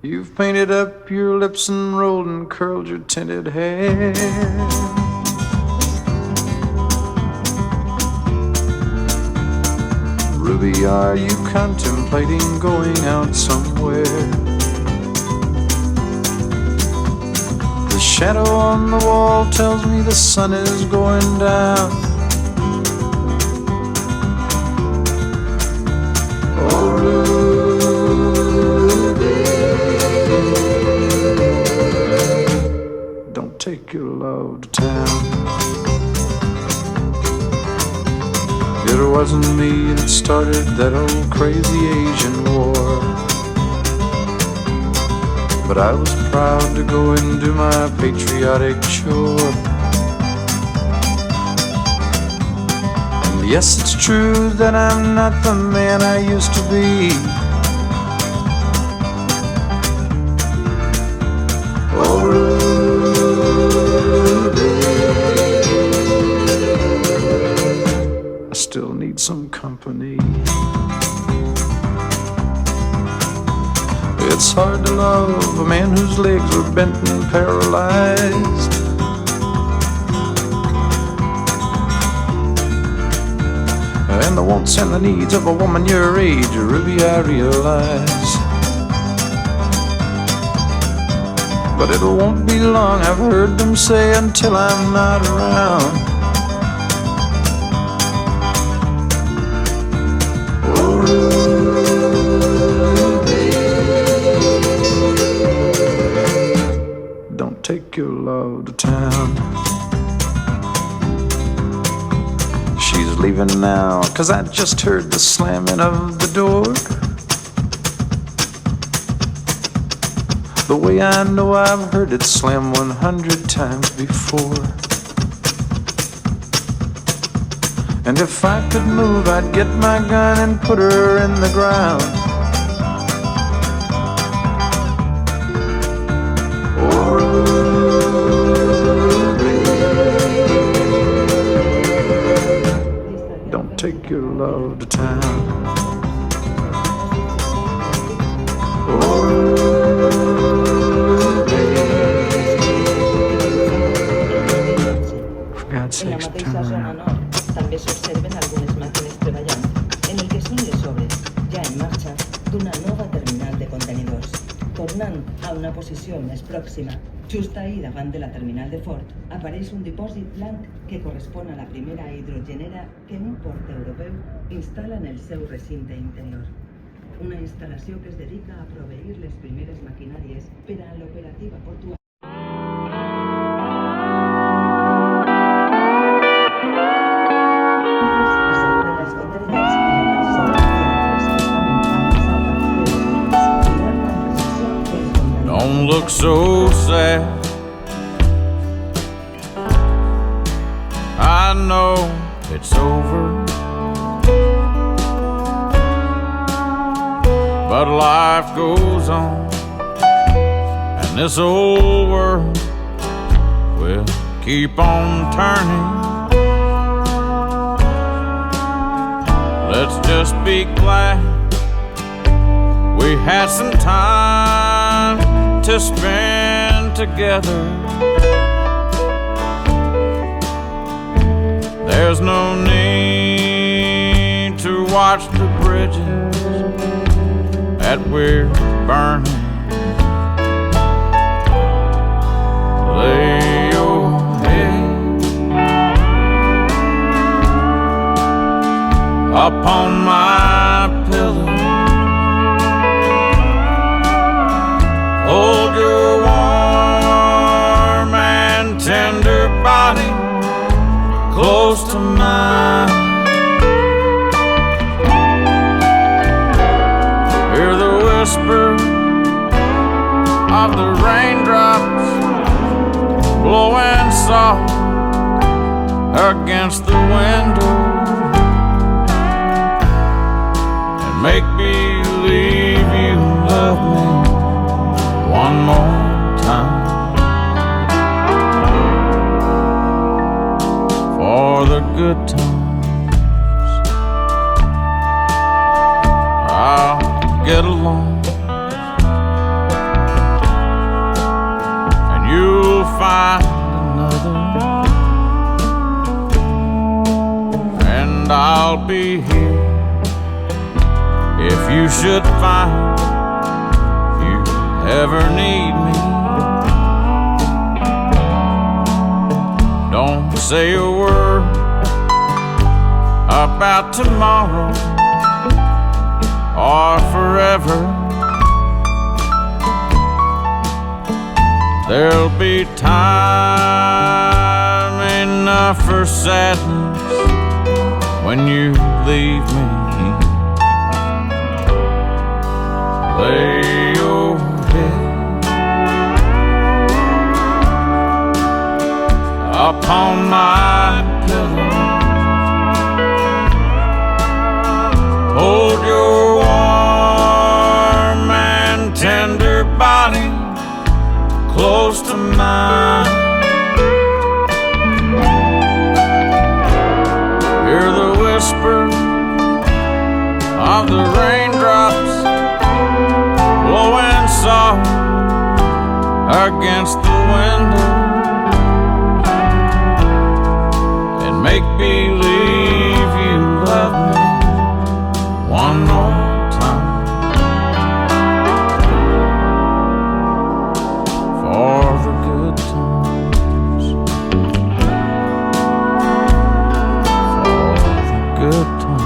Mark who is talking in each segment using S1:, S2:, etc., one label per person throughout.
S1: You've painted up your lips and rolled and curled your tinted hair. Ruby, are you contemplating going out somewhere? The shadow on the wall tells me the sun is going down. Oh, Ruby, don't take your love to town. It wasn't me that started that old crazy Asian war, but I was proud to go and do my patriotic chore. And yes, it's true that I'm not the man I used to be. Oh, Ruby, I still need some company. It's hard to love a man whose legs are bent and paralyzed, and the wants and the needs of a woman your age, Ruby, I realize. But it won't be long, I've heard them say, until I'm not around. Oh, Ruby, don't take your love to town. She's leaving now, 'cause I just heard the slamming of the door. The way I know I've heard it slam 100 times before. And if I could move, I'd get my gun and put her in the ground. Oh, Ruby, don't take your love to town. Oh,
S2: En la mateixa zona nord també s'observen algunes màquines treballant en el que són les obres, ja en marxa, d'una nova terminal de contenidors. Tornant a una posició més pròxima, just ahir davant de la terminal de Ford, apareix un dipòsit blanc que correspon a la primera hidrogenera que un port europeu instal·la en el seu recinte interior. Una instal·lació que es dedica a proveir les primeres maquinàries per a l'operativa portuària.
S3: Don't look so sad. I know it's over, but life goes on, and this old world will keep on turning. Let's just be glad we had some time to spend together. There's no need to watch the bridges that we're burning. Lay your head upon my pillow. Hold your warm and tender body close to mine. Hear the whisper of the raindrops blowing soft against the window, and make believe you love me one more time. For the good times, I'll get along I'll be here if you should find you ever need me. Don't say a word about tomorrow or forever. There'll be time enough for sadness when you leave me. Lay your head upon my pillow, hold your warm and tender body close to mine. Hear the whisper of the raindrops blowing soft against the window, and make believe you love me one more time. For the good times, for the good times.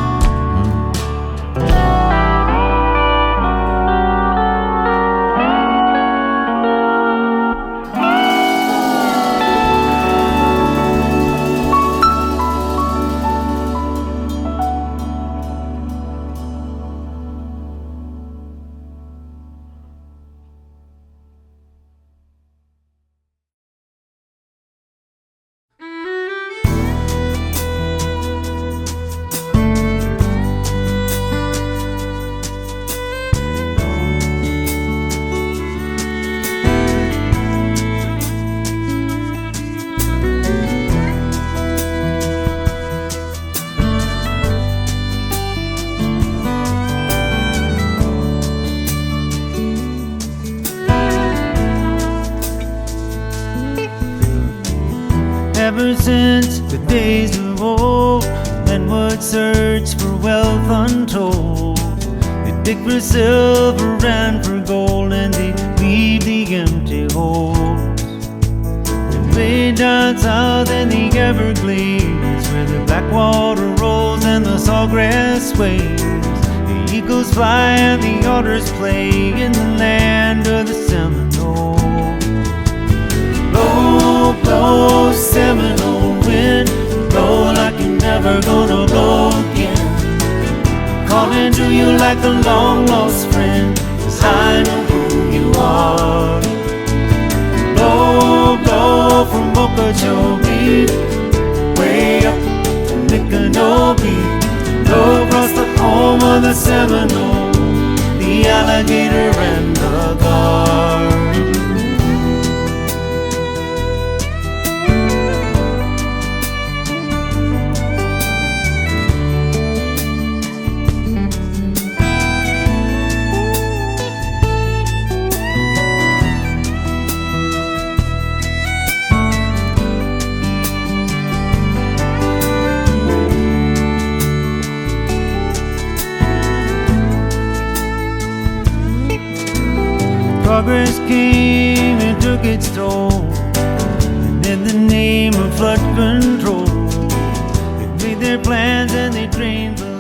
S4: Ever since the days of old, men would search for wealth untold. They'd dig for silver and for gold, and they'd leave the empty holes. And way down south in the Everglades, where the black water rolls and the sawgrass waves, the eagles fly and the otters play in the land of the Seminole. Blow, blow, Seminole wind, blow like you're never gonna blow again. Calling to you like a long lost friend, 'cause I know who you are. Blow, blow from Okeechobee, way up to Micanopy. Blow across the home of the Seminole, the alligator and the guard. Progress came and took its toll, and in the name of flood control, they made their plans and they trained for